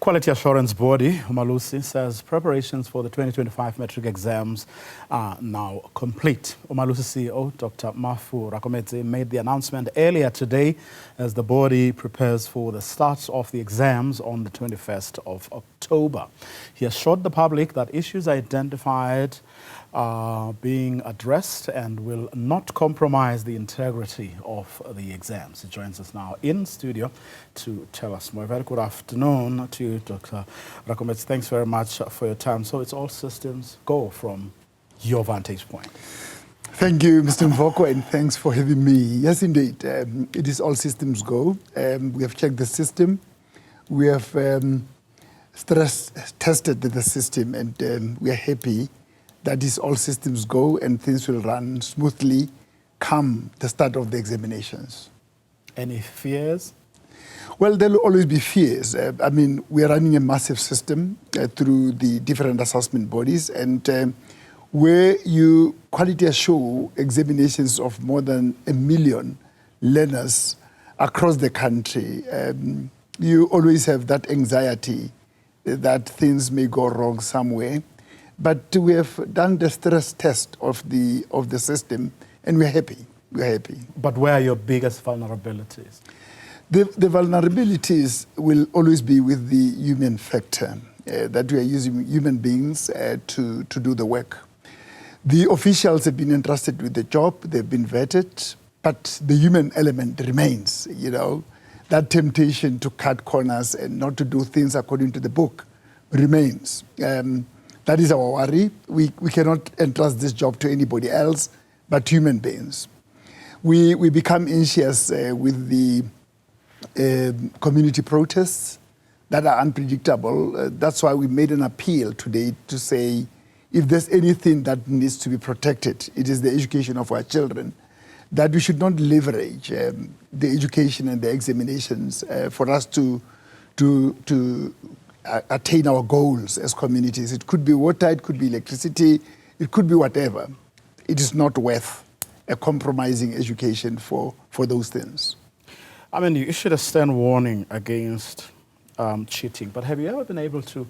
Quality Assurance Body, Umalusi, says preparations for the 2025 matric exams are now complete. Umalusi CEO Dr. Mafu Rakometsi made the announcement earlier today as the body prepares for the start of the exams on the 21st of October. He assured the public that issues identified are being addressed and will not compromise the integrity of the exams. He joins us now in studio to tell us more. Very good afternoon to you, Dr. Rakometsi. Thanks very much for your time. So it's all systems go from your vantage point. Thank you, Mr. Mvoko, and thanks for having me. Yes, indeed, it is all systems go. We have checked the system. We have stress tested the system, and we are happy that is all systems go and things will run smoothly come the start of the examinations. Any fears? Well, there will always be fears. I mean, we are running a massive system through the different assessment bodies, and where you quality assure examinations of more than 1 million learners across the country, you always have that anxiety that things may go wrong somewhere. But we have done the stress test of the system, and we're happy. We're happy. But where are your biggest vulnerabilities? The vulnerabilities will always be with the human factor, that we are using human beings to do the work. The officials have been entrusted with the job, they've been vetted, but the human element remains, you know. That temptation to cut corners and not to do things according to the book remains. That is our worry. We cannot entrust this job to anybody else but human beings. We become anxious with the community protests that are unpredictable. That's why we made an appeal today to say if there's anything that needs to be protected, it is the education of our children, that we should not leverage the education and the examinations for us to attain our goals as communities. It could be water, it could be electricity, it could be whatever. It is not worth a compromising education for those things. I mean, you issued a stern warning against cheating, but have you ever been able to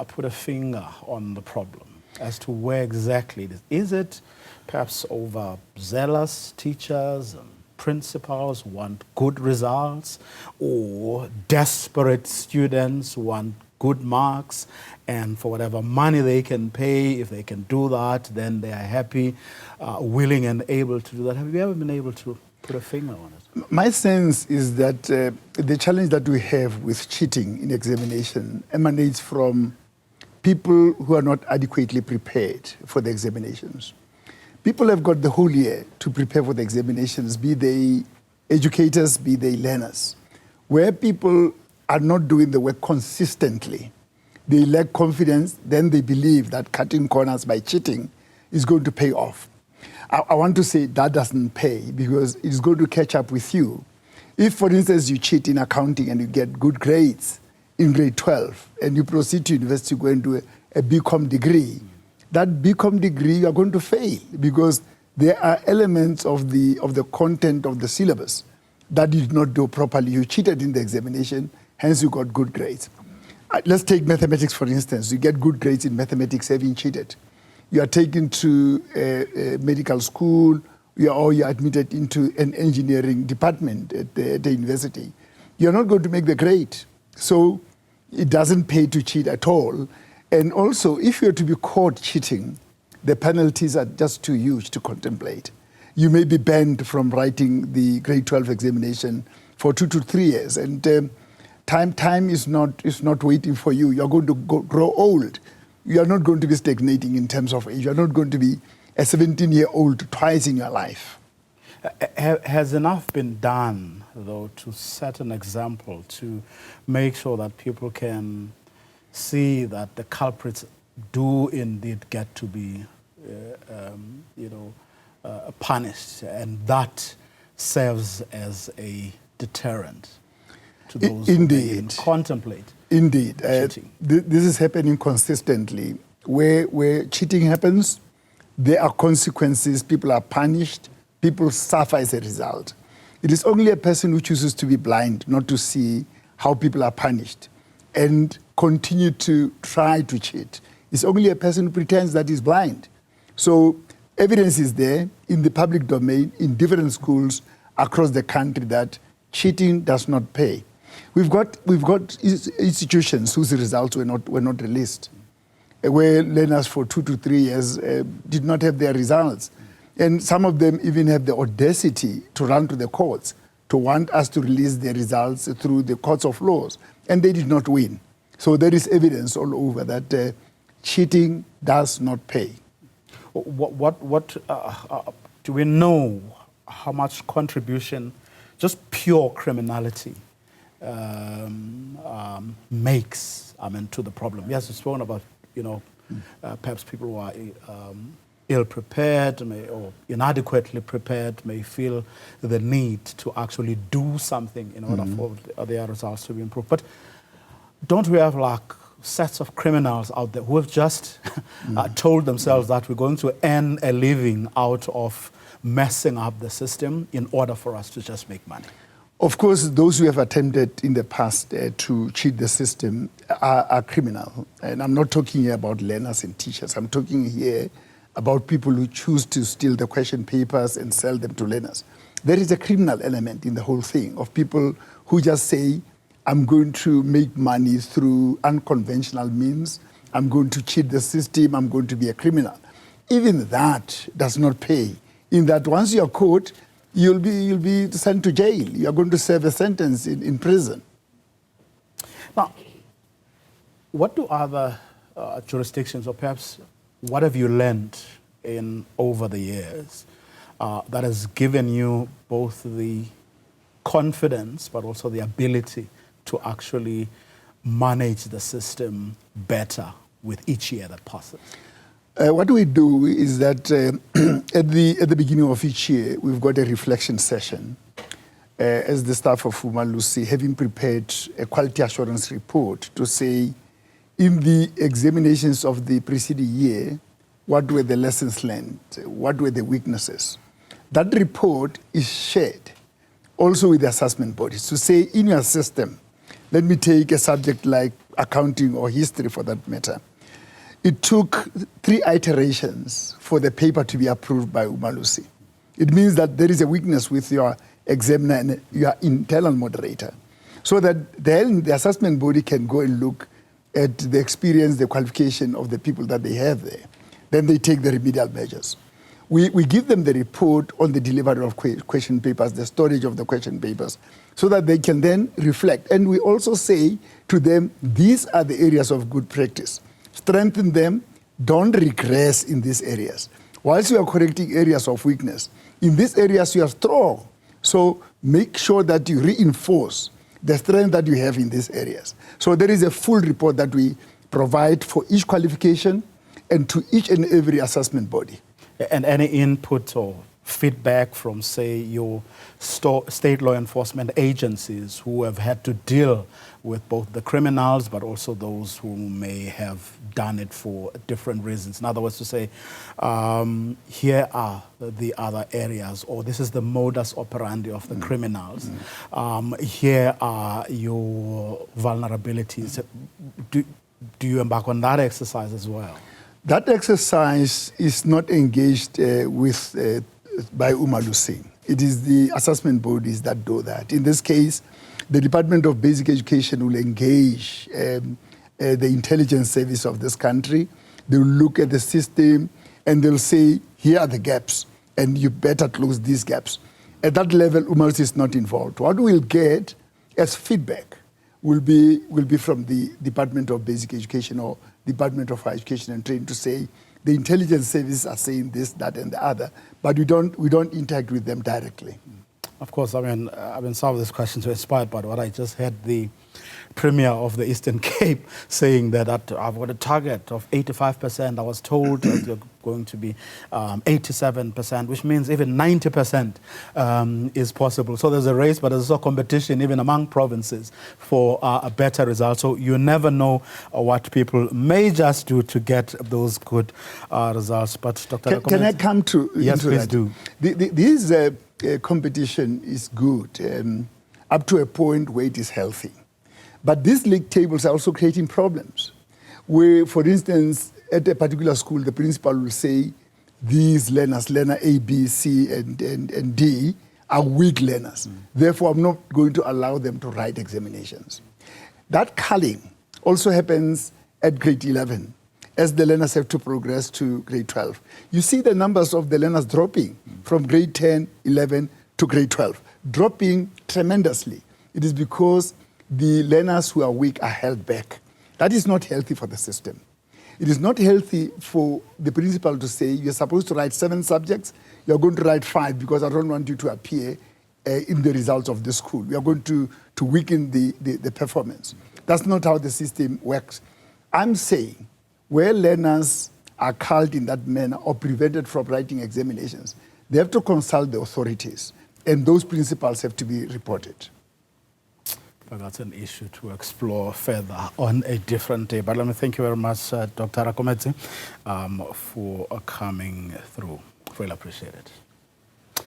put a finger on the problem as to where exactly it is? Is it perhaps overzealous teachers and principals want good results, or desperate students want good marks, and for whatever money they can pay, if they can do that, then they are happy, willing and able to do that? Have you ever been able to put a finger on it? My sense is that the challenge that we have with cheating in examination emanates from people who are not adequately prepared for the examinations. People have got the whole year to prepare for the examinations, be they educators, be they learners. Where people are not doing the work consistently, they lack confidence, then they believe that cutting corners by cheating is going to pay off. I want to say that doesn't pay, because it's going to catch up with you. If, for instance, you cheat in accounting and you get good grades in grade 12, and you proceed to university to go and do a BCom degree, that BCom degree you are going to fail, because there are elements of the content of the syllabus that you did not do properly. You cheated in the examination, hence you got good grades. Let's take mathematics, for instance. You get good grades in mathematics having cheated. You are taken to a medical school, or you're admitted into an engineering department at the university. You're not going to make the grade. So it doesn't pay to cheat at all. And also, if you're to be caught cheating, the penalties are just too huge to contemplate. You may be banned from writing the grade 12 examination for 2 to 3 years. And time is not waiting for you. You're going to grow old. You are not going to be stagnating in terms of age. You're not going to be a 17-year-old twice in your life. Has enough been done, though, to set an example, to make sure that people can see that the culprits do indeed get to be, punished, and that serves as a deterrent to those who contemplate cheating? This is happening consistently. Where cheating happens, there are consequences. People are punished. People suffer as a result. It is only a person who chooses to be blind not to see how people are punished. and continue to try to cheat is only a person who pretends that he's blind. So evidence is there in the public domain, in different schools across the country, that cheating does not pay. We've got institutions whose results were not released, where learners for 2 to 3 years did not have their results. And some of them even have the audacity to run to the courts to want us to release their results through the courts of laws. And they did not win. So there is evidence all over that cheating does not pay. What do we know how much contribution just pure criminality makes, to the problem? Yes, we've spoken about, perhaps people who are ill-prepared or inadequately prepared may feel the need to actually do something in order for their results to be improved. But don't we have sets of criminals out there who have just told themselves that we're going to earn a living out of messing up the system in order for us to just make money? Of course, those who have attempted in the past to cheat the system are criminal. And I'm not talking here about learners and teachers. I'm talking here about people who choose to steal the question papers and sell them to learners. There is a criminal element in the whole thing of people who just say, I'm going to make money through unconventional means, I'm going to cheat the system, I'm going to be a criminal. Even that does not pay. In that once you are caught, you'll be sent to jail. You are going to serve a sentence in prison. Now, what do other jurisdictions, or perhaps what have you learned over the years that has given you both the confidence but also the ability to actually manage the system better with each year that passes? What we do is that at the beginning of each year, we've got a reflection session as the staff of Umalusi, having prepared a quality assurance report to say, in the examinations of the preceding year, what were the lessons learned? What were the weaknesses? That report is shared also with the assessment bodies to say, in your system, let me take a subject like accounting or history for that matter. It took 3 iterations for the paper to be approved by Umalusi. It means that there is a weakness with your examiner and your internal moderator, so that then the assessment body can go and look at the experience, the qualification of the people that they have there. Then they take the remedial measures. We give them the report on the delivery of question papers, the storage of the question papers, so that they can then reflect. And we also say to them, these are the areas of good practice. Strengthen them, don't regress in these areas. Whilst you are correcting areas of weakness, in these areas you are strong. So make sure that you reinforce the strength that you have in these areas. So there is a full report that we provide for each qualification and to each and every assessment body. And any input or feedback from, say, your state law enforcement agencies who have had to deal with both the criminals but also those who may have done it for different reasons. In other words, to say, here are the other areas, or this is the modus operandi of the criminals. Here are your vulnerabilities. Do you embark on that exercise as well? That exercise is not engaged with by Umalusi. It is the assessment bodies that do that. In this case, the Department of Basic Education will engage the intelligence service of this country. They will look at the system and they'll say, here are the gaps, and you better close these gaps. At that level, Umalusi is not involved. What we'll get as feedback will be from the Department of Basic Education or Department of Higher Education and Training to say, the intelligence services are saying this, that, and the other, but we don't interact with them directly. Of course, some of these questions were inspired by what I just heard the Premier of the Eastern Cape saying that I've got a target of 85%. I was told that you're going to be 87%, which means even 90% is possible. So there's a race, but there's also competition even among provinces for a better result. So you never know what people may just do to get those good results. But Dr. Can I come to yes, please that? do. This competition is good up to a point where it is healthy. But these league tables are also creating problems. Where, for instance, at a particular school, the principal will say, these learners, learner A, B, C, and D, are weak learners. Therefore, I'm not going to allow them to write examinations. That culling also happens at grade 11, as the learners have to progress to grade 12. You see the numbers of the learners dropping from grade 10, 11 to grade 12, dropping tremendously. It is because the learners who are weak are held back. That is not healthy for the system. It is not healthy for the principal to say, you're supposed to write 7 subjects, you're going to write 5 because I don't want you to appear in the results of the school. We are going to weaken the performance. That's not how the system works. I'm saying where learners are culled in that manner or prevented from writing examinations, they have to consult the authorities, and those principals have to be reported. But that's an issue to explore further on a different day. But let me thank you very much, Dr. Rakometsi, for coming through. Really appreciate it.